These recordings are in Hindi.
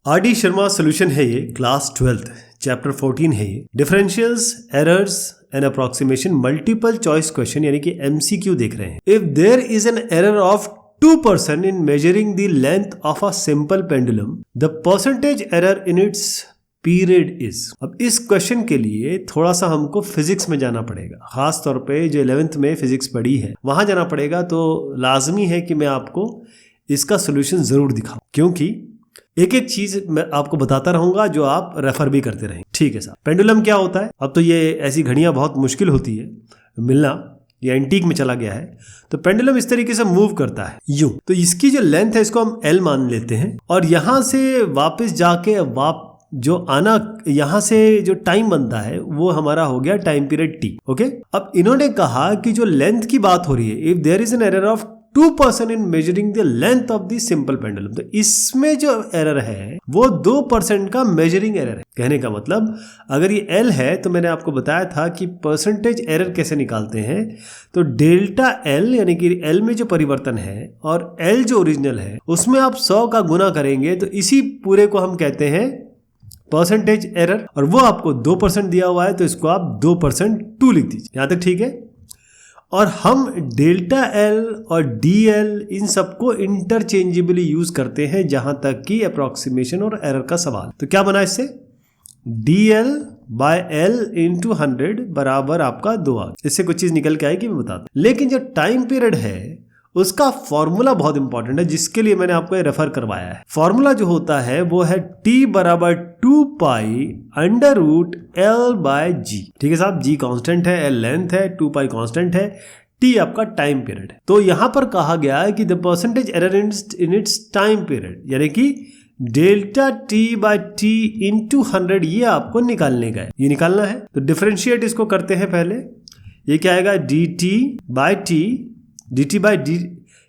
आर.डी. शर्मा सोल्यूशन है ये, क्लास 12th चैप्टर 14 है ये। Differentials, errors and approximation, multiple choice question यानी कि एमसीक्यू देख रहे हैं। If there is an error of 2% in measuring the length of a simple pendulum, the percentage error in its period is। अब इस क्वेश्चन के लिए थोड़ा सा हमको फिजिक्स में जाना पड़ेगा, खास तौर पे जो 11th में फिजिक्स पढ़ी है वहां जाना पड़ेगा। तो लाजमी है कि मैं आपको इसका सोल्यूशन जरूर दिखाऊं, क्योंकि एक एक चीज मैं आपको बताता रहूंगा जो आप रेफर भी करते रहें। ठीक है साहब, पेंडुलम क्या होता है? अब तो ये ऐसी घड़ियां बहुत मुश्किल होती है मिलना, ये एंटीक में चला गया है। तो पेंडुलम इस तरीके से मूव करता है यूं, तो इसकी जो लेंथ है इसको हम एल मान लेते हैं, और यहां से वापस जाके जो आना, यहां से जो टाइम बनता है वो हमारा हो गया टाइम पीरियड टी। ओके, अब इन्होंने कहा कि जो लेंथ की बात हो रही है, if there is an error of 2% in measuring the length of the simple pendulum, तो इसमें जो एरर है वो 2% का मेजरिंग एरर है। कहने का मतलब अगर ये L है तो मैंने आपको बताया था कि परसेंटेज एरर कैसे निकालते हैं। तो डेल्टा L यानी कि L में जो परिवर्तन है और L जो ओरिजिनल है उसमें आप 100 का गुना करेंगे तो इसी पूरे को हम कहते हैं परसेंटेज एरर, और वो आपको 2% दिया हुआ है तो इसको आप 2% 2 लिख दीजिए। यहां तक ठीक है। और हम डेल्टा एल और डी एल इन सबको इंटरचेंजेबली यूज करते हैं जहां तक कि अप्रोक्सीमेशन और एरर का सवाल। तो क्या बना इससे? D L by L into 100 बराबर आपका 2 आ। इससे कुछ चीज निकल के आएगी, मैं बताता हूं। लेकिन जो टाइम पीरियड है उसका फॉर्मूला बहुत इंपॉर्टेंट है, जिसके लिए मैंने आपको रेफर करवाया है। फॉर्मूला जो होता है वो है t बराबर 2 pi under root L by G. ठीक है साहब, जी कांस्टेंट है, एल लेंथ है, 2 पाई कांस्टेंट है, t आपका टाइम पीरियड है। तो यहां पर कहा गया है कि the percentage error in its time period, यानी कि delta t by T into 100, ये आपको निकालने का है, ये निकालना है। तो डिफरेंशिएट इसको करते हैं पहले। ये क्या आएगा? dt by t, dt by d.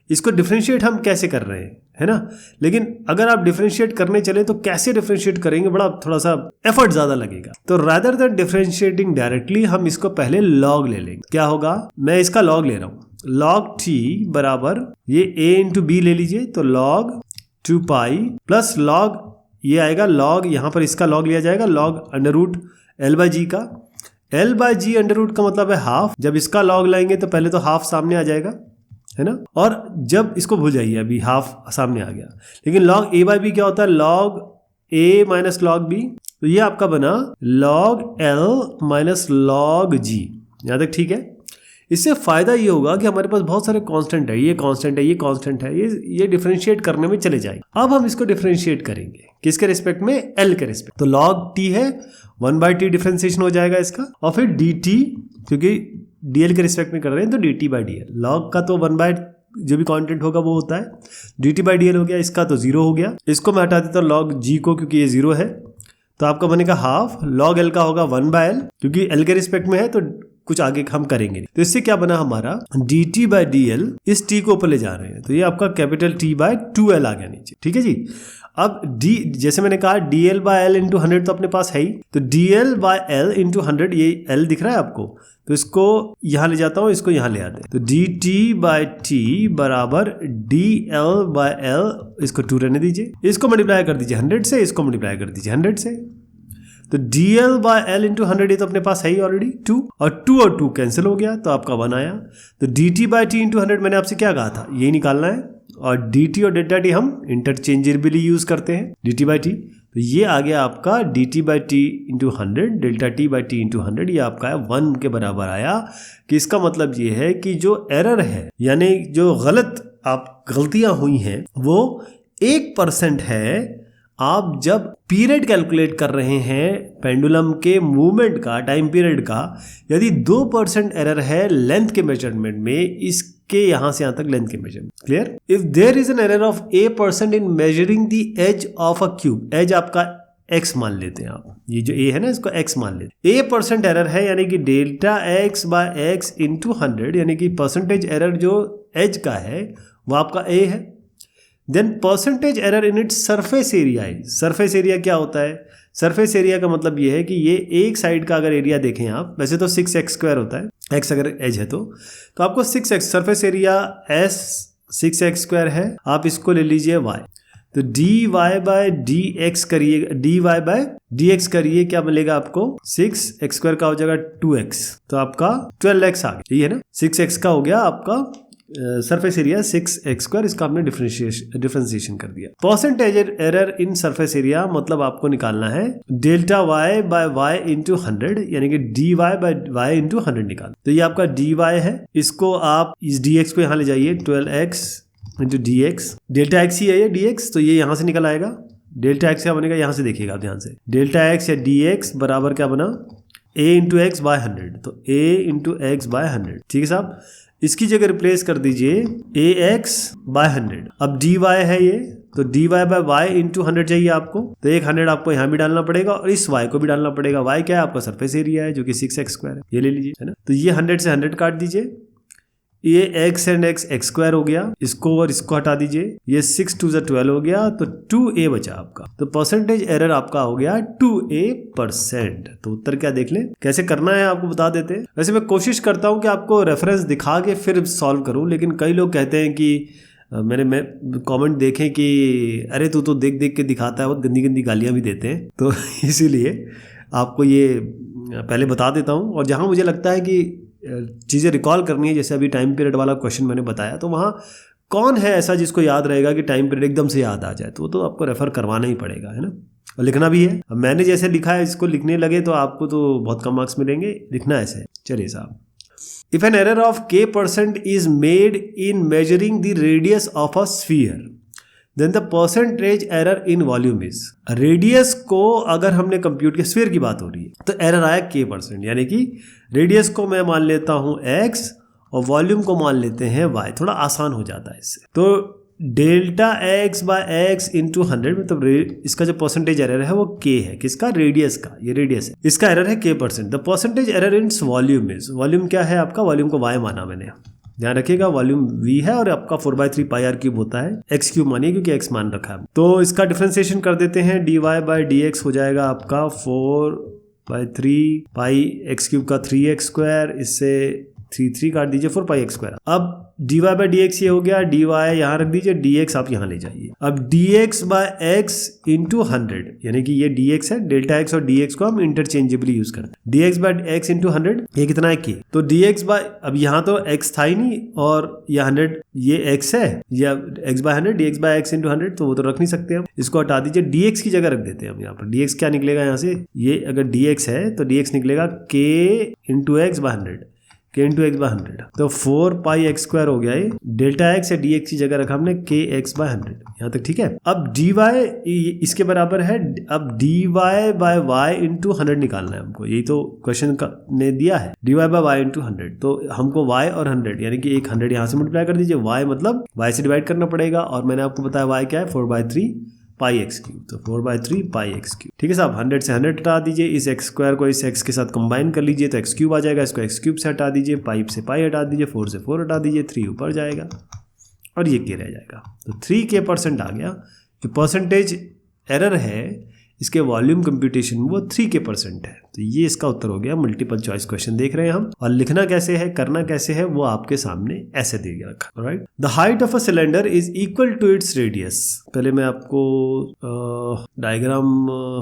इसको डिफरेंशिएट हम कैसे कर रहे हैं, है ना? लेकिन अगर आप डिफरेंशिएट करने चले तो कैसे डिफरेंशिएट करेंगे, बड़ा थोड़ा सा एफर्ट ज्यादा लगेगा। तो रादर देन डिफरेंशिएटिंग डायरेक्टली हम इसको पहले लॉग ले लेंगे। क्या होगा? मैं इसका लॉग ले रहा हूं। लॉग टी बराबर ये a इंटू बी ले लीजिए, तो लॉग 2 पाई प्लस लॉग ये आएगा, लॉग यहां पर इसका लॉग लिया जाएगा, log under root L by G का। L by G under root का मतलब है हाफ। जब इसका लॉग लाएंगे तो पहले तो हाफ सामने आ जाएगा, है ना? और जब इसको भूल जाइए, अभी हाफ सामने आ गया। लेकिन लॉग ए बाई बी क्या होता है? लॉग ए माइनस लॉग बी। तो ये आपका बना लॉग एल माइनस लॉग जी। यहां तक ठीक है। इससे फायदा ये होगा कि हमारे पास बहुत सारे कांस्टेंट है, ये कांस्टेंट है, ये कांस्टेंट है, ये डिफरेंशिएट करने में चले जाएंगे। अब हम इसको डिफरेंशिएट करेंगे किसके रिस्पेक्ट में? एल के रिस्पेक्ट। तो लॉग टी है, 1/t डिफरेंशिएशन हो जाएगा इसका, और फिर dt, क्योंकि dl के रिस्पेक्ट में कर रहे हैं तो dt बाई dl। लॉग का तो 1 बाय जो भी कांस्टेंट होगा वो होता है, dt बाई dl हो गया, इसका तो 0 हो गया। इसको मैं हटा देता हूँ लॉग g को, क्योंकि ये 0 है, तो आपका बनेगा हाफ। लॉग l का होगा 1 बाय l, क्योंकि l के रिस्पेक्ट में है तो कुछ आगे हम करेंगे। तो इससे क्या बना हमारा? dt बाई dl, इस t को ऊपर ले जा रहे हैं तो ये आपका कैपिटल T बाय 2l आ गया नीचे। ठीक है जी। अब d, जैसे मैंने कहा dl बाय एल इंटू 100 तो अपने पास है ही, तो dl बाय एल इंटू 100, ये l दिख रहा है आपको, तो इसको यहां ले जाता हूं, इसको यहां ले आते हैं। तो dt बाय टी बराबर dl बाय l, इसको 2 रहने दीजिए, इसको मल्टीप्लाई कर दीजिए 100 से, इसको मल्टीप्लाई कर दीजिए 100 से। तो dl बाय एल इंटू 100 ये तो अपने पास है ही ऑलरेडी 2, और 2 और 2 कैंसिल हो गया तो आपका 1 आया। तो dt बाय टी इंटू 100 मैंने आपसे क्या कहा था? यही निकालना है। और dt और डेल्टा टी हम इंटरचेंजेबली यूज करते हैं, dt बाई टी। तो ये आ गया आपका dt by T into 100, delta T by T into 100, ये आपका है 1 के बराबर आया। कि इसका मतलब ये है कि जो एरर है, यानी जो गलतियां हुई हैं वो 1% है। आप जब पीरियड कैलकुलेट कर रहे हैं पेंडुलम के मूवमेंट का, टाइम पीरियड का, यदि 2% एरर है लेंथ के मेजरमेंट में, इसके यहां से यहां तक लेंथ के measurement. Clear? If there is an error of a% in measuring the edge of a cube, edge आपका x मान लेते हैं आप, ये जो a है ना इसको x मान लेते हैं। a% एरर है यानी कि delta x by x into 100, यानी कि परसेंटेज एरर जो एज का है वो आपका a है। Then percentage error in its surface area है। सरफेस एरिया क्या होता है? सरफेस एरिया का मतलब ये है कि ये एक साइड का अगर एरिया देखें आप, वैसे तो 6x² होता है, x अगर एज है तो आपको 6x, surface area s 6x² है, आप इसको ले लीजिए y। तो dy बाय dx करिए, dy बाय dx करिए, क्या मिलेगा आपको 6x² का हो जाएगा 2x, तो आपका 12x आ गया, यही है ना। 6x का हो गया आपका सरफेस एरिया 6x², इसका हमने डिफरेंशिएशन कर दिया। Percentage error in surface area मतलब आपको निकालना है delta y by y into 100, यानी कि dy बाय y इंटू 100 निकाल। तो ये आपका dy है, इसको आप इस dx को यहाँ ले जाइए, 12x into dx, delta x ही है ये dx, तो ये यहाँ से निकल आएगा। डेल्टा x क्या बनेगा, यहाँ से देखिएगा आप ध्यान से, डेल्टा x या dx बराबर क्या बना, a इंटू एक्स बाय 100, तो a इंटू एक्स बाय 100, ठीक है साहब। इसकी जगह रिप्लेस कर दीजिए ax बाय 100। अब dy है ये, तो dy बाय y इंटू 100 चाहिए आपको, तो एक 100 आपको यहाँ भी डालना पड़ेगा और इस y को भी डालना पड़ेगा। y क्या है, आपका सरफेस एरिया है जो कि 6x² है, ये ले लीजिए, है ना। तो ये 100 से 100 काट दीजिए, ये x एंड x² हो गया, इसको और इसको हटा दीजिए, ये 6 2 12 हो गया, तो 2a बचा आपका। तो परसेंटेज एरर आपका हो गया 2a%। तो उत्तर क्या देख लें, कैसे करना है आपको बता देते हैं। वैसे मैं कोशिश करता हूं कि आपको रेफरेंस दिखा के फिर सॉल्व करूं, लेकिन कई लोग कहते हैं कि मैंने कमेंट देखे कि अरे तू तो देख देख के दिखाता है, बहुत गंदी गंदी गालियां भी देते हैं, तो इसीलिए आपको ये पहले बता देता हूँ। और जहाँ मुझे लगता है कि चीज़ें रिकॉल करनी है, जैसे अभी टाइम पीरियड वाला क्वेश्चन मैंने बताया, तो वहाँ कौन है ऐसा जिसको याद रहेगा कि टाइम पीरियड एकदम से याद आ जाए, तो वो तो आपको रेफर करवाना ही पड़ेगा, है ना। और लिखना भी है। अब मैंने जैसे लिखा है इसको लिखने लगे तो आपको तो बहुत कम मार्क्स मिलेंगे, लिखना ऐसे। चलिए साहब, if an error of k% is made in measuring the radius of a sphere, then the percentage error in volume is. Radius को अगर हमने कंप्यूट किया, स्फीयर की बात हो रही है, तो एरर आया k%, यानी कि रेडियस को मैं मान लेता हूं x और वॉल्यूम को मान लेते हैं y, थोड़ा आसान हो जाता है इससे। तो delta x by x into 100, मतलब इसका जो परसेंटेज एरर है वो k है, किसका, रेडियस का, ये रेडियस है, इसका एरर है k%। The percentage error in volume is, volume क्या है आपका, वॉल्यूम को y माना मैंने, ध्यान रखिएगा, वॉल्यूम v है और आपका 4/3 पाई r क्यूब होता है, x क्यूब मानिए क्योंकि x मान रखा है। तो इसका डिफरेंशिएशन कर देते हैं, dy बाय dx हो जाएगा आपका 4/3 पाई x क्यूब का 3x², इससे 3 काट दीजिए, 4 पाई x²। अब dy बाय dx ये हो गया, dy यहाँ रख दीजिए, dx आप यहाँ ले जाइए। अब dx बाय x इंटू 100, यानी कि ये dx है, डेल्टा x और dx को हम इंटरचेंजेबली यूज करते हैं। dx बाय x इंटू 100, ये कितना है k, तो dx बाय, अब यहाँ तो x था ही नहीं और ये 100 ये x है, या x by 100, dx by x into 100, तो वो तो रख नहीं सकते हम, इसको हटा दीजिए, dx की जगह रख देते हैं हम यहाँ पर। dx क्या निकलेगा यहाँ से, ये अगर dx है तो dx निकलेगा k into x by 100, k into x by 100, तो 4 पाई x² हो गया ये, डेल्टा x या dx की जगह रखा हमने k x बाय 100, यहाँ तक ठीक है। अब dy इसके बराबर है, अब dy बाय y इंटू 100 निकालना है हमको, यही तो क्वेश्चन ने दिया है, dy बाय y इंटू 100, तो हमको y और 100, यानी कि एक 100 यहाँ से मल्टीप्लाई कर दीजिए, y मतलब y से डिवाइड करना पड़ेगा, और मैंने आपको बताया y क्या है, 4/3 पाई x क्यूब, तो 4/3 पाई x क्यूब, ठीक है साहब। 100 से 100 हटा दीजिए, इस x² को इस x के साथ कंबाइन कर लीजिए तो x क्यूब आ जाएगा, इसको x क्यूब से हटा दीजिए, पाई से पाई हटा दीजिए, 4 से 4 हटा दीजिए, 3 ऊपर जाएगा और ये k रह जाएगा, तो 3k% आ गया। जो परसेंटेज एरर है इसके वॉल्यूम कंप्यूटेशन में वो 3k% है। तो ये इसका उत्तर हो गया। मल्टीपल चॉइस क्वेश्चन देख रहे हैं हम, और लिखना कैसे है, करना कैसे है, वो आपके सामने ऐसे दे रखा, right. The height of a cylinder is equal to its radius. पहले मैं आपको डायग्राम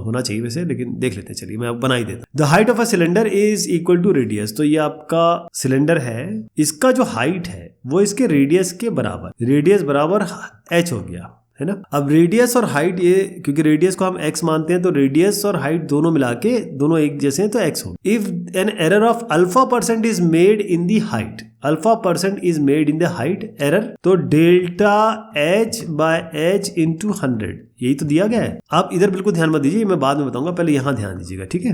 होना चाहिए वैसे, लेकिन देख लेते हैं, चलिए मैं आपको बना ही देता। The height of a cylinder is equal to radius, तो ये आपका सिलेंडर है, इसका जो हाइट है वो इसके रेडियस के बराबर, रेडियस बराबर h हो गया, है ना। अब रेडियस और हाइट, ये क्योंकि रेडियस को हम x मानते हैं तो रेडियस और हाइट दोनों मिला के दोनों एक जैसे हैं तो x हो। If an error of α% is made in the height, α% is made in the height error, तो delta h by h into 100, यही तो दिया गया है। आप इधर बिल्कुल ध्यान मत दीजिए, मैं बाद में बताऊंगा, पहले यहाँ ध्यान दीजिएगा, ठीक है,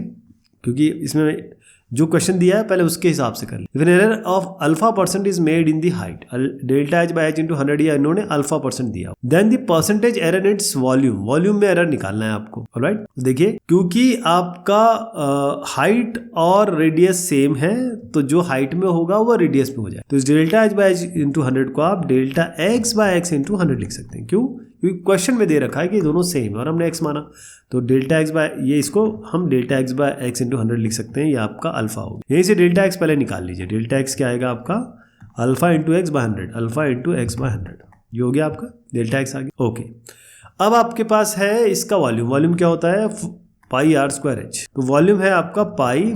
क्योंकि इसमें जो क्वेश्चन दिया है पहले उसके हिसाब से कर ली। If an error of α% is made in the height, delta h by h into 100, या इन्होंने α% दिया, then the percentage error in its volume, volume में एरर निकालना है आपको, ऑलराइट। देखिए, क्योंकि आपका हाइट और रेडियस सेम है, तो जो हाइट में होगा वो रेडियस में हो जाए, तो इस delta h by h into 100 को आप delta x by x into 100 लिख सकते हैं। क्यों, क्योंकि क्वेश्चन में दे रखा है कि दोनों सेम है और हमने x माना, तो डेल्टा x बाय, ये इसको हम delta x by x into 100 लिख सकते हैं, ये आपका अल्फा होगा। यहीं से डेल्टा x पहले निकाल लीजिए, डेल्टा x क्या आएगा आपका, alpha into x by 100, alpha into x by 100, ये हो गया आपका डेल्टा x आ गया, ओके। अब आपके पास है इसका वॉल्यूम क्या होता है, पाई आर स्क्वायर एच। तो वॉल्यूम है आपका पाई,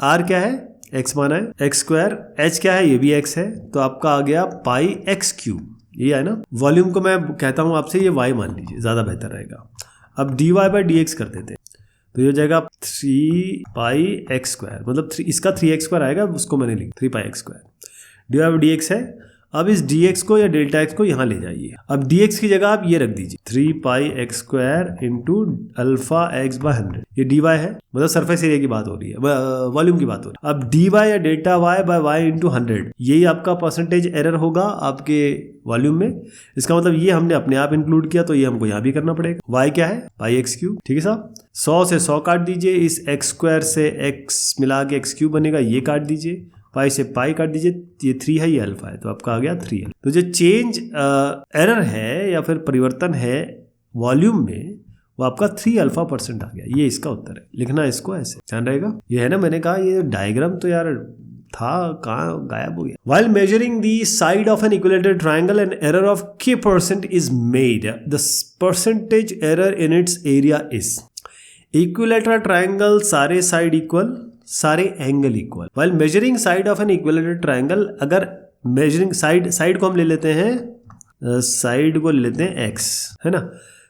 आर क्या है, एक्स माना है, एक्स स्क्वायर, एच क्या है, ये भी एक्स है, तो आपका आ गया पाई एक्स क्यूब, ये है ना। वॉल्यूम को मैं कहता हूँ आपसे ये वाई मान लीजिए, ज़्यादा बेहतर रहेगा। अब d Y by D x कर देते हैं, तो ये हो जाएगा 3 पाई एक्स स्क्वायर, मतलब इसका 3x स्क्वायर आएगा, उसको मैंने लिखा 3 pi X square. D Y by D X है। अब इस dx को या डेल्टा x को यहाँ ले जाइए। अब dx की जगह आप ये रख दीजिए 3 pi X square into alpha X by 100, ये dy है, मतलब सरफेस एरिया की बात हो रही है, वॉल्यूम की बात हो रही है। अब dy या delta y by y into 100, यही आपका परसेंटेज एरर होगा आपके वॉल्यूम में। इसका मतलब ये हमने अपने आप इंक्लूड किया, तो ये हमको यहाँ भी करना पड़ेगा। y क्या है, पाई एक्स क्यूब, ठीक है साहब। 100 से 100 काट दीजिए, इस एक्स स्क्वायर से x मिला के एक्स क्यूब बनेगा, ये काट दीजिए, पाई से पाई काट दीजिए, ये 3 है, ये अल्फा है, तो आपका आ गया 3 तो जो चेंज एरर है या फिर परिवर्तन है वॉल्यूम में, वो आपका 3α% आ गया। ये इसका उत्तर है। लिखना इसको ऐसे, ध्यान रहेगा। ये है ना, मैंने कहा ये डायग्राम तो यार था, कहाँ गायब हो गया। While measuring the side of an equilateral triangle, an error of k% is made. The percentage error in its area is. Equilateral triangle सारे साइड इक्वल, सारे angle equal. While measuring side of an equilateral triangle, अगर मेजरिंग साइड को हम ले लेते हैं, साइड को ले लेते हैं x, है ना।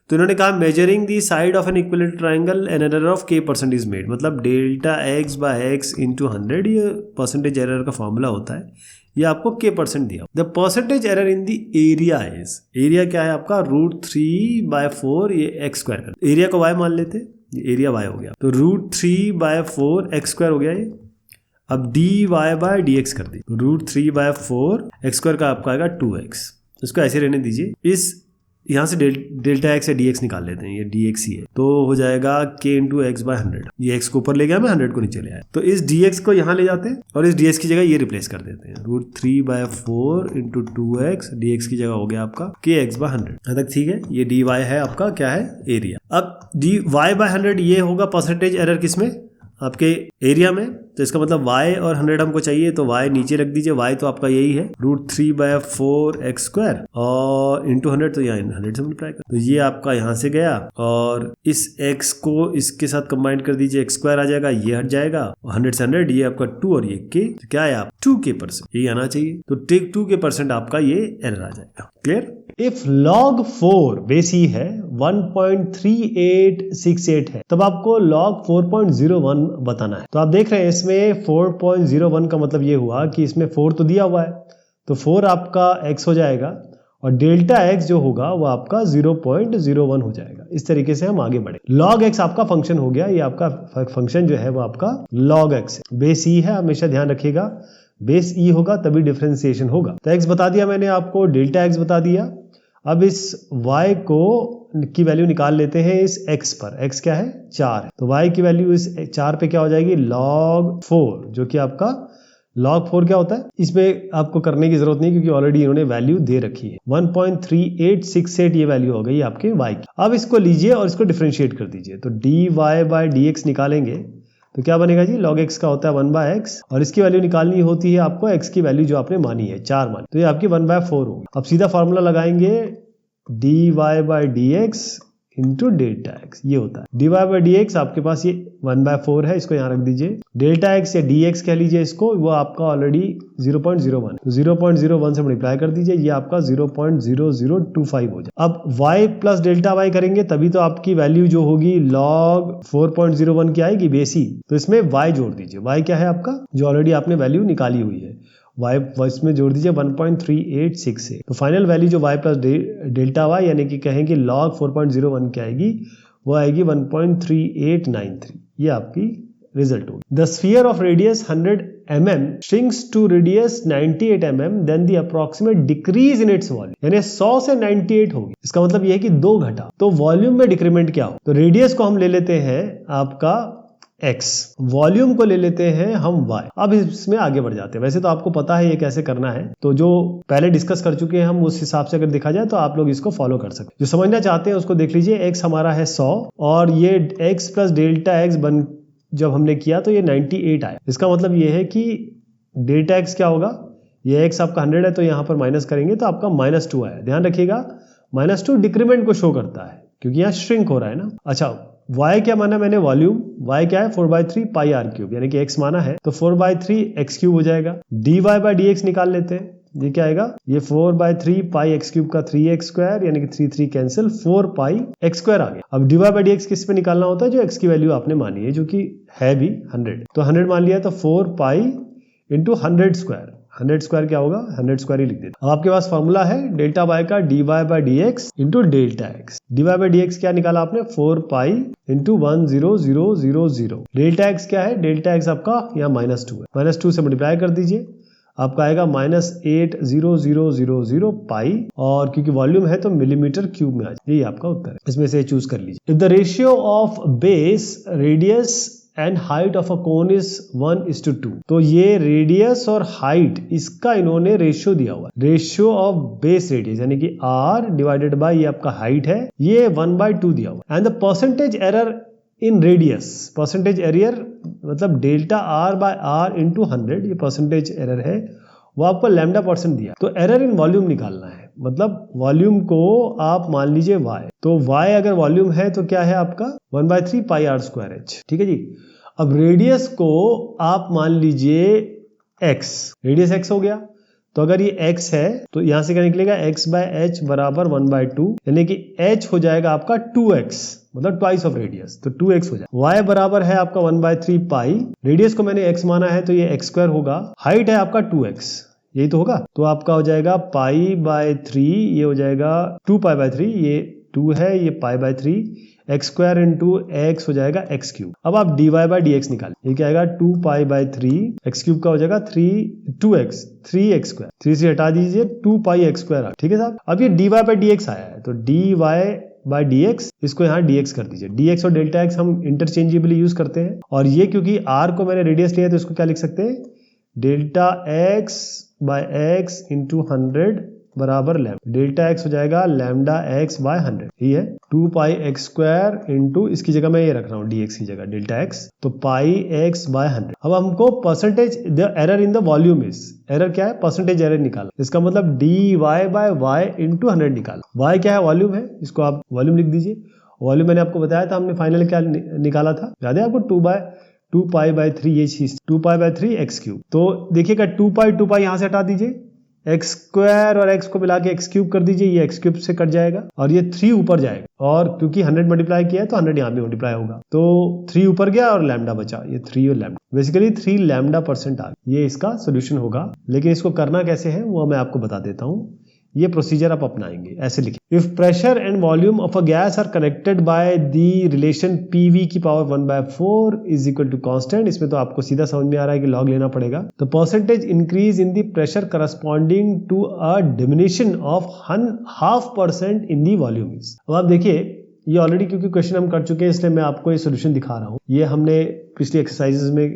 तो इन्होंने कहा measuring the side of an equilateral triangle an error of k% is made, मतलब delta x by x into 100, ये परसेंटेज एरर का फॉर्मूला होता है। ये आपको k% दिया। The percentage error in the area is, area क्या है आपका, √3/4, ये x स्क्वायर कर, एरिया को y मान लेते, एरिया y हो गया, तो √3/4 x स्क्वायर हो गया ये। अब dy बाय dx कर दी, √3/4 x स्क्वायर का आपका आएगा 2x। इसको ऐसे रहने दीजिए। इस यहाँ से डेल्टा x या dx निकाल लेते हैं, ये dx ही है, तो हो जाएगा k इंटू एक्स बाय 100। ये x को ऊपर ले गया मैं, 100 को नीचे ले आया, तो इस dx को यहाँ ले जाते हैं और इस dx की जगह ये रिप्लेस कर देते हैं, √3/4 इंटू 2x, dx की जगह हो गया आपका kx बाय 100। यहाँ तक ठीक है। ये dy है आपका, क्या है, एरिया। अब dy बाय 100 ये होगा परसेंटेज एरर किसमें, आपके एरिया में। तो इसका मतलब y और 100 हमको चाहिए, तो y नीचे रख दीजिए, y तो आपका यही है √3/4 x स्क्वायर और इंटू 100, तो यहाँ 100 से मल्टीप्लाई कर, तो ये आपका यहाँ से गया और इस x को इसके साथ कंबाइन कर दीजिए, x स्क्वायर आ जाएगा, ये हट जाएगा, 100 से 100, ये आपका 2 और ये k, तो क्या है आप 2k%, यही आना चाहिए। तो टेक 2k% आपका ये एरर आ जाएगा। क्लियर। इफ log 4 बेस ई है 1.3868 है, तब आपको log 4.01 बताना है। तो आप देख रहे हैं इसमें 4.01 का मतलब ये हुआ कि इसमें 4 तो दिया हुआ है, तो 4 आपका x हो जाएगा और डेल्टा x जो होगा वो आपका 0.01 हो जाएगा। इस तरीके से हम आगे बढ़े। log x आपका फंक्शन हो गया, ये आपका फंक्शन जो है वो आपका log x है, बेस ई है, हमेशा ध्यान रखिएगा, बेस ई होगा तभी डिफरेंशिएशन होगा। तो x बता दिया मैंने आपको, डेल्टा x बता दिया। अब इस y को की वैल्यू निकाल लेते हैं इस x पर। x क्या है, 4 है, तो y की वैल्यू इस 4 पे क्या हो जाएगी, log 4, जो कि आपका log 4 क्या होता है, इसमें आपको करने की जरूरत नहीं क्योंकि ऑलरेडी इन्होंने वैल्यू दे रखी है। 1.3868 ये वैल्यू हो गई आपके y की। अब इसको लीजिए और इसको डिफरेंशिएट कर दीजिए, तो dy बाय dx निकालेंगे तो क्या बनेगा जी, log x का होता है 1/x और इसकी वैल्यू निकालनी होती है आपको x की वैल्यू जो आपने मानी है 4 मानी, तो ये आपकी 1/4 होगी। अब सीधा फॉर्मूला लगाएंगे dy by dx into delta x, ये होता है dy बाय dx, आपके पास ये 1/4 है, इसको यहाँ रख दीजिए। डेल्टा x या dx कह लीजिए इसको, वो आपका ऑलरेडी 0.01, तो 0.01 से मल्टीप्लाई कर दीजिए, ये आपका 0.0025 हो जाए। अब y प्लस डेल्टा y करेंगे तभी तो आपकी वैल्यू जो होगी log 4.01 की आएगी बेसी, तो इसमें y जोड़ दीजिए। y क्या है आपका, जो ऑलरेडी आपने वैल्यू निकाली हुई है, y इसमें जोड़ दीजिए 1.3868, तो फाइनल वैल्यू जो y प्लस डेल्टा y यानी कि कहेंगे log 4.01 की आएगी, वो आएगी 1.3893, ये आपकी रिजल्ट होगी। The sphere of radius 100 mm shrinks to radius 98 mm, then the approximate decrease in its volume, यानी 100 से 98 होगी। इसका मतलब ये है कि 2 घटा, तो वॉल्यूम में डिक्रीमेंट क्या हो, तो रेडियस को हम ले लेते हैं आपका x, वॉल्यूम को ले लेते हैं हम y। अब इसमें आगे बढ़ जाते हैं। वैसे तो आपको पता है ये कैसे करना है, तो जो पहले डिस्कस कर चुके हैं हम, उस हिसाब से अगर देखा जाए तो आप लोग इसको फॉलो कर सकते हैं। जो समझना चाहते हैं उसको देख लीजिए। x हमारा है 100 और ये x प्लस डेल्टा x बन जब हमने किया तो ये 98 आया। इसका मतलब ये है कि डेल्टा x क्या होगा, ये x आपका 100 है तो यहाँ पर माइनस करेंगे तो आपका -2 आया। ध्यान रखिएगा -2 डिक्रीमेंट को शो करता है, क्योंकि यहाँ श्रिंक हो रहा है ना। अच्छा, y क्या माना मैंने, वॉल्यूम, y क्या है 4/3 पाई r क्यूब, यानी कि x माना है तो 4/3 x क्यूब हो जाएगा। dy बाई डी एक्स निकाल लेते हैं, ये क्या आएगा, ये 4/3 पाई एक्स क्यूब का 3x स्क्वायर, यानी कि 3 कैंसिल, 4 पाई एक्स स्क्वायर आ गया। अब dy बाई डी एक्स किस पे निकालना होता है, जो x की वैल्यू आपने मानी है, जो कि है भी 100, तो 100 मान लिया, तो 4 पाई इंटू 100 स्क्वायर, 100 स्क्वायर क्या होगा, 100 स्क्वायर ही लिख देते। अब आपके पास फॉर्मूला है डेल्टा वाई का dy by D x into delta x. dy by D x क्या निकाला आपने, 4 पाई इंटू 10000। डेल्टा एक्स क्या है, डेल्टा एक्स आपका यहाँ -2 है, -2 से मल्टीप्लाई कर दीजिए, आपका आएगा -80000 पाई, और क्योंकि वॉल्यूम है तो मिलीमीटर क्यूब में आ जाए, यही आपका उत्तर है। इसमें से चूज कर लीजिए। If the ratio of base, radius and height of a cone is 1:2, तो ये रेडियस और हाइट इसका इन्होंने रेशियो दिया हुआ है, रेशियो ऑफ बेस रेडियस, यानी कि r डिवाइडेड बाय ये आपका हाइट है, ये 1/2 दिया हुआ है। And the percentage error in radius, percentage error मतलब delta r by r into 100, ये परसेंटेज एरर है, वो आपको लैम्डा % दिया। तो एरर इन वॉल्यूम निकालना है, मतलब वॉल्यूम को आप मान लीजिए y, तो y अगर वॉल्यूम है तो क्या है आपका 1/3 पाई r स्क्वायर h, ठीक है जी। अब रेडियस को आप मान लीजिए x, रेडियस x हो गया, तो अगर ये x है तो यहां से क्या निकलेगा, x बाय h बराबर 1/2, यानी कि h हो जाएगा आपका 2x, मतलब ट्वाइस ऑफ रेडियस, तो 2x हो जाएगा। y बराबर है आपका 1/3 पाई, रेडियस को मैंने x माना है तो ये x स्क्वायर होगा, हाइट है आपका 2x, यही तो होगा, तो आपका हो जाएगा पाई बाय 3, ये हो जाएगा 2 पाई बाय 3, ये 2 है, ये pi by 3, x square into x हो जाएगा एक्स क्यूब। अब आप dy बाई डी एक्स निकालें, ये क्या आएगा 2 पाई बाय 3, एक्स क्यूब का हो जाएगा 2x, 3x स्क्वायर, 3 से हटा दीजिए, 2 पाई एक्स स्क्वायर, ठीक है साहब। अब ये dy बाई डी एक्स आया है, तो dy बाई डी एक्स, इसको यहाँ dx कर दीजिए। dx और डेल्टा एक्स हम इंटरचेंजेबली यूज करते हैं, और ये क्योंकि r को मैंने रेडियस लिया तो इसको क्या लिख सकते हैं, delta x by x into 100 बराबर लैम्डा, डेल्टा एक्स हो जाएगा लैम्डा एक्स बाय 100, ये है 2 पाई एक्स स्क्वायर इंटू, इसकी जगह मैं ये रख रहा हूँ dx की जगह डेल्टा एक्स, तो पाई एक्स बाय 100। अब हमको percentage the error in the volume is, error क्या है, परसेंटेज एरर निकाला, इसका मतलब dy बाय y इंटू 100 निकाला। y क्या है, वॉल्यूम है, इसको आप वॉल्यूम लिख दीजिए। वॉल्यूम मैंने आपको बताया था, हमने फाइनल क्या निकाला था, याद है आपको, 2 पाई बाय 3, ये चीज 2 पाई बाय 3 एक्स क्यूब। तो देखिएगा 2 पाई यहाँ से हटा दीजिए, एक्स स्क्वायर और एक्स को मिला के एक्स क्यूब कर दीजिए, ये एक्स क्यूब से कट जाएगा, और ये 3 ऊपर जाएगा, और क्योंकि 100 मल्टीप्लाई किया है तो 100 यहाँ भी मल्टीप्लाई होगा, तो 3 ऊपर गया और लैम्डा बचा, ये 3 और लैम्डा, बेसिकली 3 लैम्डा % आ गया। ये इसका सोल्यूशन होगा, लेकिन इसको करना कैसे है वो मैं आपको बता देता हूँ, ये प्रोसीजर आप अपनाएंगे। ऐसे लिखिए, if pressure and volume of a gas are connected by the relation PV की power 1/4 is equal to constant, इसमें तो आपको सीधा समझ में आ रहा है कि लॉग लेना पड़ेगा। तो percentage increase in the pressure corresponding to a diminution of 0.5% in the volume is. अब आप देखिए, ये ऑलरेडी क्योंकि क्वेश्चन हम कर चुके हैं इसलिए मैं आपको ये सोल्यूशन दिखा रहा हूँ, ये हमने पिछली एक्सरसाइजेज में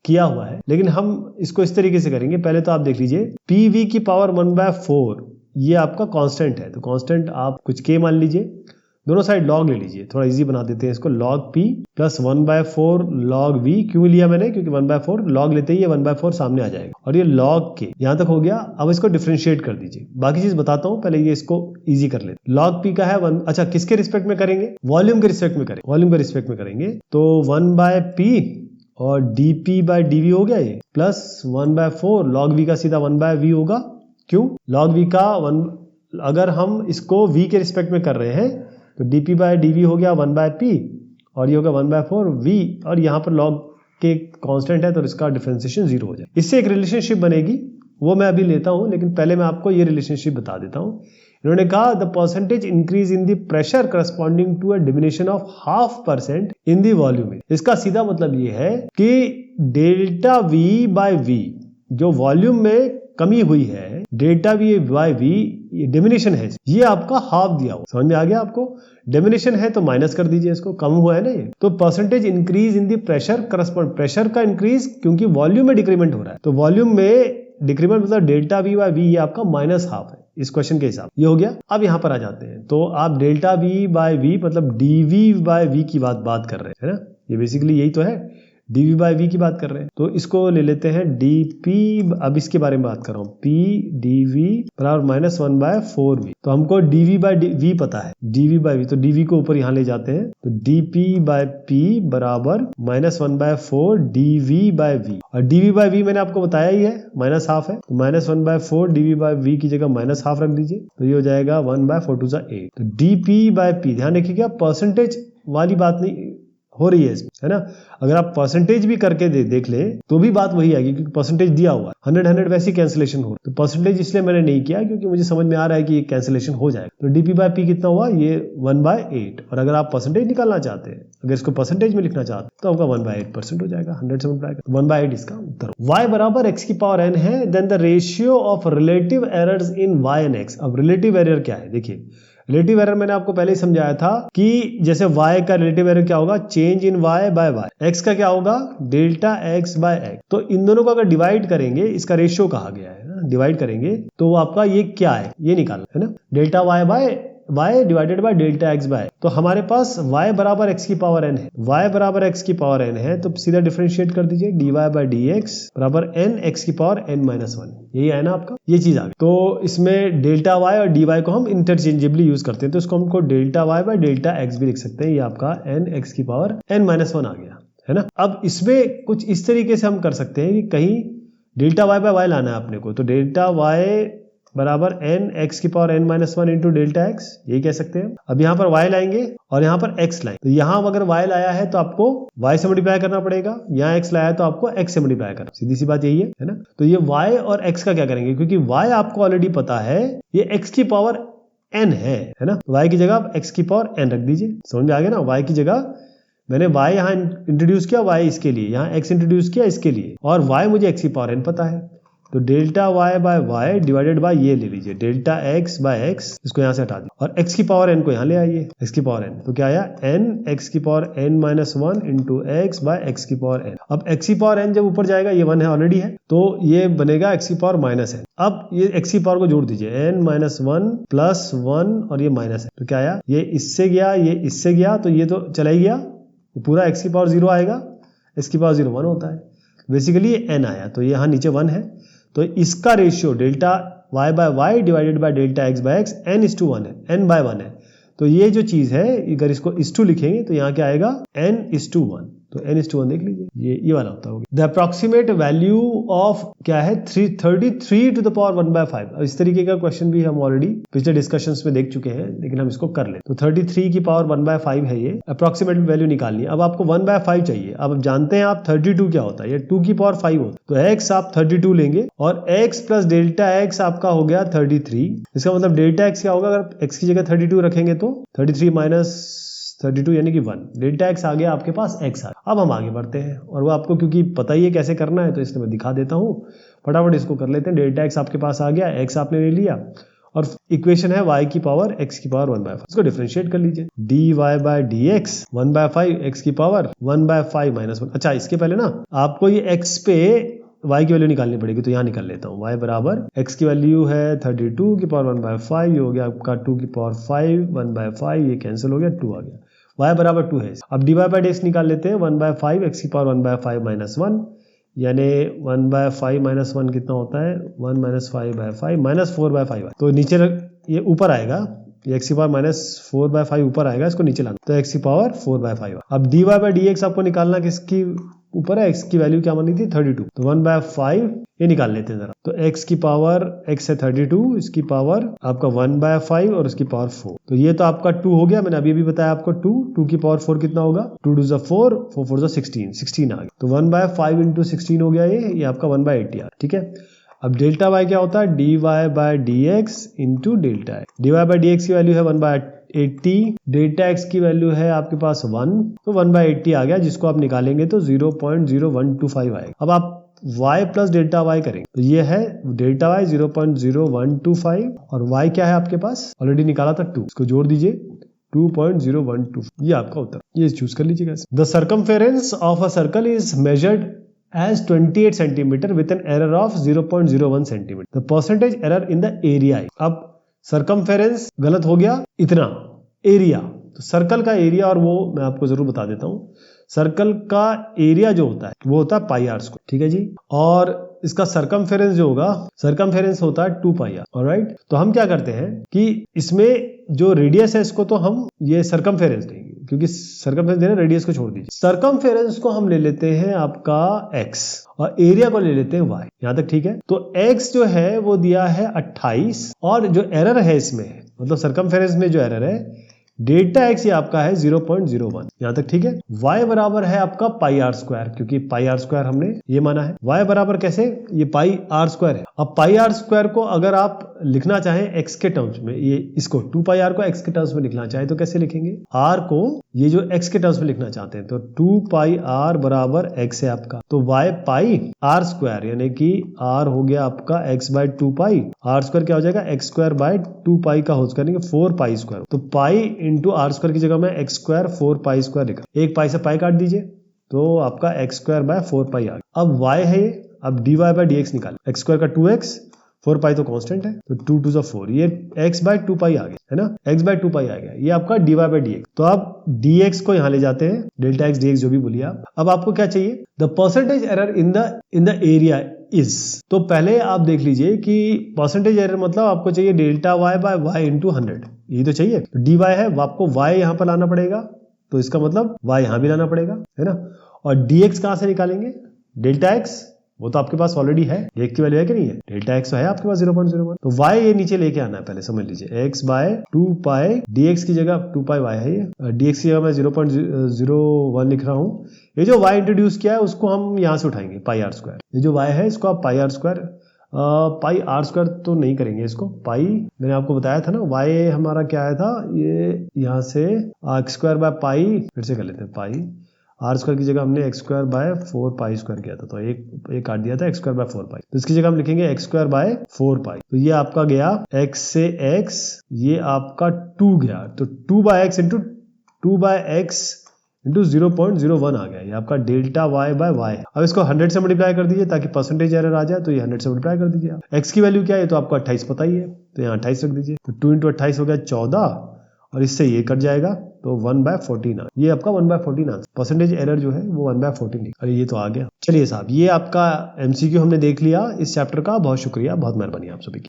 किया हुआ है, लेकिन हम इसको इस तरीके से करेंगे। पहले तो आप देख लीजिए, PV की पावर 1/4 ये आपका कांस्टेंट है, तो कांस्टेंट आप कुछ k मान लीजिए, दोनों साइड log ले लीजिए, थोड़ा इजी बना देते हैं इसको, log p plus 1/4 log v। क्यों लिया मैंने, क्योंकि 1/4 log लेते ही ये 1/4 सामने आ जाएगा, और ये log k यहां तक हो गया। अब इसको डिफरेंशिएट कर दीजिए, बाकी चीज बताता हूं, पहले ये इसको इजी कर लेते। log p का है 1, अच्छा किसके रिस्पेक्ट में करेंगे, वॉल्यूम के रिस्पेक्ट में करेंगे, वॉल्यूम के रिस्पेक्ट में करेंगे, तो 1/p और dp बाय dv हो गया ये, प्लस 1/4 log v का सीधा 1/v होगा। क्यों, log v का 1, अगर हम इसको v के रिस्पेक्ट में कर रहे हैं तो dp बाय dv हो गया 1/p, और ये होगा 1/4 v, और यहाँ पर log के कांस्टेंट है तो इसका डिफरेंशिएशन 0 हो जाए। इससे एक रिलेशनशिप बनेगी, वो मैं अभी लेता हूँ, लेकिन पहले मैं आपको ये रिलेशनशिप बता देता हूँ। इन्होंने कहा the percentage increase in the pressure corresponding to a diminution of 0.5% in the volume. इसका सीधा मतलब ये है कि डेल्टा v बाय v, जो वॉल्यूम में कमी हुई है, delta v by v diminution है, ये आपका हाफ दिया हुआ, समझ में आ गया आपको। डिमिनिशन है तो माइनस कर दीजिए, इसको कम हुआ है ना ये, तो percentage increase in the pressure correspond, pressure का इंक्रीज क्योंकि वॉल्यूम में डिक्रीमेंट हो रहा है, तो वॉल्यूम में डिक्रीमेंट मतलब डेल्टा v बाय v ये आपका -1/2 है इस क्वेश्चन के हिसाब, ये हो गया। अब यहाँ पर आ जाते हैं, तो आप डेल्टा v बाय v मतलब dv बाय v की बात कर रहे हैं, है ना, ये बेसिकली यही तो है, dv बाई वी की बात कर रहे हैं, तो इसको ले लेते हैं dp, अब इसके बारे में बात कर रहा हूँ, p dv बराबर माइनस 1/4v। तो हमको dv बाई v पता है, dv बाई v, तो dv को ऊपर यहाँ ले जाते हैं, तो dp बाई p बराबर माइनस 1/4 dv बाई v, और dv बाई v मैंने आपको बताया ही है माइनस हाफ है, तो माइनस 1/4 dv बाई v की जगह माइनस हाफ रख दीजिए, तो ये हो जाएगा 1/4 टू 8। तो dp बाई p, ध्यान रखिएगा परसेंटेज वाली बात नहीं हो रही है इसमें, है ना। अगर आप परसेंटेज भी करके देख ले तो भी बात वही आएगी, क्योंकि परसेंटेज दिया हुआ है, 100 वैसे कैंसिलेशन हो, तो परसेंटेज इसलिए मैंने नहीं किया क्योंकि मुझे समझ में आ रहा है कि ये कैंसिलेशन हो जाएगा। तो dp बाई p कितना हुआ, ये 1/8, और अगर आप परसेंटेज निकालना चाहते हैं, अगर इसको परसेंटेज में लिखना चाहते हैं, तो आपका 1/8% हो जाएगा, 100 से मल्टीप्लाई कर 1/8 इसका उत्तर। y बराबर x की पावर n है, then the ratio of relative errors in y and x। अब रिलेटिव एरर क्या है, देखिए रिलेटिव एरर मैंने आपको पहले ही समझाया था कि जैसे y का रिलेटिव एरर क्या होगा, change in y by y, x का क्या होगा, डेल्टा x बाय x। तो इन दोनों को अगर डिवाइड करेंगे, इसका रेशियो कहा गया है ना, डिवाइड करेंगे तो आपका ये क्या है, ये निकालना है ना, delta y by y divided by delta x by. तो हमारे पास y बराबर x की पावर n है, y बराबर x की पावर n है, तो सीधा डिफरेंशिएट कर दीजिए, dy बाय dx बराबर n x की पावर n माइनस 1, यही है ना आपका, ये चीज आ गई। तो इसमें डेल्टा y और dy को हम इंटरचेंजेबली यूज करते हैं, तो इसको हमको delta y bye delta x भी लिख सकते हैं, ये आपका n x की पावर n माइनस 1 आ गया, है ना। अब इसमें कुछ इस तरीके से हम कर सकते हैं कि कहीं डेल्टा y बाय y लाना है अपने को, तो डेल्टा y बराबर n x की power n minus 1 into delta x, यही कह सकते हैं। अब यहाँ पर y लाएंगे और यहाँ पर x लाएंगे, तो यहाँ अगर y लाया है तो आपको y से मल्टीप्लाई करना पड़ेगा, यहाँ x लाया है तो आपको x से मल्टीप्लाई करना, सीधी सी बात यही है ना। तो ये y और x का क्या करेंगे, क्योंकि y आपको ऑलरेडी पता है ये x की पावर n है ना, तो y की जगह आप x की पावर n रख दीजिए, समझ में आ गया ना। y की जगह मैंने y यहाँ इंट्रोड्यूस किया, y इसके लिए, यहाँ x इंट्रोड्यूस किया इसके लिए, और y मुझे x की पावर n पता है, तो delta y by y divided by ये ले लीजिए डेल्टा x बाय x, इसको यहाँ से हटा दिया, और x की पावर n को यहाँ ले आइए, x की पावर n, तो क्या आया n x की power n minus 1 into x by x की पावर n। अब x की पावर n जब ऊपर जाएगा, ये 1 है ऑलरेडी है, तो ये बनेगा x की पावर माइनस n। अब ये x की पावर को जोड़ दीजिए, n माइनस 1 प्लस 1 और ये माइनस है, तो क्या आया, ये इससे गया, ये इससे गया, तो ये तो चला ही गया, पूरा x की पावर 0 आएगा, x की पावर 0 1 होता है, बेसिकली ये n आया, तो ये यहाँ नीचे 1 है, तो इसका ratio delta y by y divided by delta x by x n/1 है, n बाय 1 है, तो ये जो चीज है अगर इसको इस2 लिखेंगे तो यहाँ क्या आएगा n/1, तो n/1 देख लीजिए, ये वाला होता होगा। द अप्रॉक्सीमेट वैल्यू ऑफ क्या है 33 टू द पावर 1/5। इस तरीके का क्वेश्चन भी हम ऑलरेडी पिछले डिस्कशंस में देख चुके हैं, लेकिन हम इसको कर ले, तो 33 की पावर 1/5 है, ये अप्रॉक्सीमेट वैल्यू निकालनी है। अब आपको 1/5 चाहिए, अब जानते हैं आप 32 क्या होता है, ये 2 की पावर 5 होता है, तो x आप 32 लेंगे और x प्लस डेल्टा x आपका हो गया 33। इसका मतलब डेल्टा x क्या होगा, अगर x की जगह 32 रखेंगे तो 33 माइनस 32 यानी कि 1, डेल्टा x आ गया आपके पास, x आ गया। अब हम आगे बढ़ते हैं, और वो आपको क्योंकि पता ही है कैसे करना है, तो इसलिए मैं दिखा देता हूँ, फटाफट इसको कर लेते हैं। डेल्टा x आपके पास आ गया, x आपने ले लिया, और इक्वेशन है y की पावर x की पावर 1/5, इसको डिफरेंशिएट कर लीजिए, dy बाय dx 1/5 x की पावर 1/5 माइनस 1। अच्छा, इसके पहले ना आपको ये x पे y की वैल्यू निकालनी पड़ेगी, तो यहाँ निकाल लेता हूँ, y बराबर x की वैल्यू है 32 की पावर 1/5, ये हो गया आपका 2 की पावर 5, 1/5 ये कैंसिल हो गया, 2 आ गया, y बराबर 2 है। अब dy बाय dx निकाल लेते हैं, 1/5 x की पावर 1/5 माइनस 1, यानी 1/5 माइनस 1 कितना होता है, 1 माइनस 5/5 माइनस 4/5, तो नीचे ये ऊपर आएगा, ये x की पावर माइनस 4/5 ऊपर आएगा, इसको नीचे लाना, तो x की पावर 4/5। अब dy बाय dx आपको निकालना किसकी ऊपर है, x की वैल्यू क्या मानी थी 32, तो 1/5 ये निकाल लेते हैं जरा, तो x की पावर x है 32, इसकी पावर आपका 1/5 और इसकी पावर 4, तो ये तो आपका 2 हो गया, मैंने अभी भी बताया आपको 2 की पावर 4 कितना होगा, 2 2 4, 4 4 16 आ गया, तो 1/5 इंटू 16 हो गया, ये आपका 1/80 आ, ठीक है। अब डेल्टा y क्या होता है, dy by dx into delta x, dy by dx की वैल्यू है 1/80, डेल्टा x की वैल्यू है आपके पास 1, तो 1/80 आ गया, जिसको आप निकालेंगे तो 0.0125 आएगा। अब आप y प्लस डेल्टा y करेंगे, तो ये है डेल्टा y 0.0125, और y क्या है आपके पास, ऑलरेडी निकाला था 2, इसको जोड़ दीजिए 2.012, ये आपका उत्तर, ये चूज कर लीजिएगा। The circumference of a circle is measured as 28 centimeter with an error of 0.01 centimeter. The percentage error in the area. अब circumference गलत हो गया, इतना एरिया तो सर्कल का एरिया, और वो मैं आपको जरूर बता देता हूँ, सर्कल का एरिया जो होता है वो होता है पाई आर स्क्वायर, ठीक है जी। और इसका सरकमफेरेंस जो होगा, सरकमफेरेंस होता है 2 पाई आर। ऑलराइट, तो हम क्या करते हैं कि इसमें जो रेडियस है इसको तो हम ये सरकमफेरेंस लेंगे, क्योंकि सरकमफेरेंस देना, रेडियस को छोड़ दीजिए। सरकमफेरेंस को हम ले लेते हैं आपका x और एरिया को ले लेते हैं y। यहां तक ठीक है। तो x जो है वो दिया है 28, और जो एरर है इसमें, मतलब सरकमफेरेंस में जो एरर है डेल्टा x ये आपका है 0.01। यहां तक ठीक है। y बराबर है आपका पाई आर स्क्वायर, क्योंकि पाई आर स्क्वायर हमने ये माना है। y बराबर कैसे, ये पाई आर स्क्वायर है। अब पाई आर स्क्वायर को अगर आप लिखना चाहें x के टर्म्स में, ये इसको 2 पाई आर को x के टर्म्स में लिखना चाहे तो कैसे लिखेंगे, r को ये जो x के टर्म्स में लिखना चाहते हैं तो 2 पाई r बराबर x है आपका, तो y पाई आर स्क्वायर, यानी कि r हो गया आपका x by 2 pi, r square क्या हो जाएगा x स्क्वायर बाय 2 पाई का होल स्क्वायर, 4 पाई स्क्वायर। तो पाई इंटू आर स्क्वायर की जगह में x स्क्वायर 4 पाई स्क्वायर लिखा, एक पाई से पाई काट दीजिए तो आपका x स्क्वायर बाय 4 पाई आ गया। अब y है ये, अब dy बाय dx निकाले, x स्क्वायर का 2x, 4 पाई तो कांस्टेंट है, तो 2 2 4, ये x बाय 2 पाई आ गया, है ना, x बाय 2 पाई आ गया, ये आपका dy बाय dx। तो आप dx को यहां ले जाते हैं, डेल्टा x dx जो भी बोलिए आप। अब आपको क्या चाहिए, the percentage error in the area is. तो पहले आप देख लीजिए कि परसेंटेज एरर मतलब आपको चाहिए delta y by y into 100, ये तो चाहिए। तो dy है, आपको y यहां पर लाना पड़ेगा, तो इसका मतलब y यहां भी लाना पड़ेगा, है ना। और dx कहां से निकालेंगे, डेल्टा x वो तो आपके पास ऑलरेडी है, dx की वैल्यू है कि नहीं है, डेल्टा x है आपके पास 0.01, तो y ये नीचे लेके आना है, पहले समझ लीजिए, x बाय 2 पाई, dx की जगह 2 पाई y है, ये dx की जगह मैं 0.01 लिख रहा हूँ। ये जो y इंट्रोड्यूस किया है उसको हम यहाँ से उठाएंगे, पाई आर स्क्वायर, ये जो y है इसको आप पाई आर स्क्वायर तो नहीं करेंगे, इसको पाई, मैंने आपको बताया था ना y हमारा क्या आया था, ये यहाँ से x स्क्वायर बाय पाई, फिर से कर लेते हैं, पाई आर स्क्वायर की जगह हमने x square by 4 pi square किया था, तो एक काट दिया था एक्स स्क्वायर बाय 4 पाई, तो इसकी जगह हम लिखेंगे एक्स स्क्वायर बाय 4 पाई। तो ये आपका गया x से x, ये आपका 2 गया, तो 2 by x into 2 by x into 0.01 आ गया, ये आपका डेल्टा y बाय y। अब इसको 100 से मल्टीप्लाई कर दीजिए ताकि परसेंटेज एरर आ जाए, तो ये 100 से मल्टीप्लाई कर दीजिए। x की वैल्यू क्या है, तो आपको 28 पता ही है, तो यहाँ 28 रख दीजिए, तो 2 इंटू 28 हो गया 14, और इससे ये कट जाएगा तो 1/14 आ, ये आपका 1/14 आंसर, परसेंटेज एरर जो है वो 1/14। अरे ये तो आ गया। चलिए साहब, ये आपका MCQ हमने देख लिया इस चैप्टर का। बहुत शुक्रिया, बहुत मेहरबानी आप सभी की।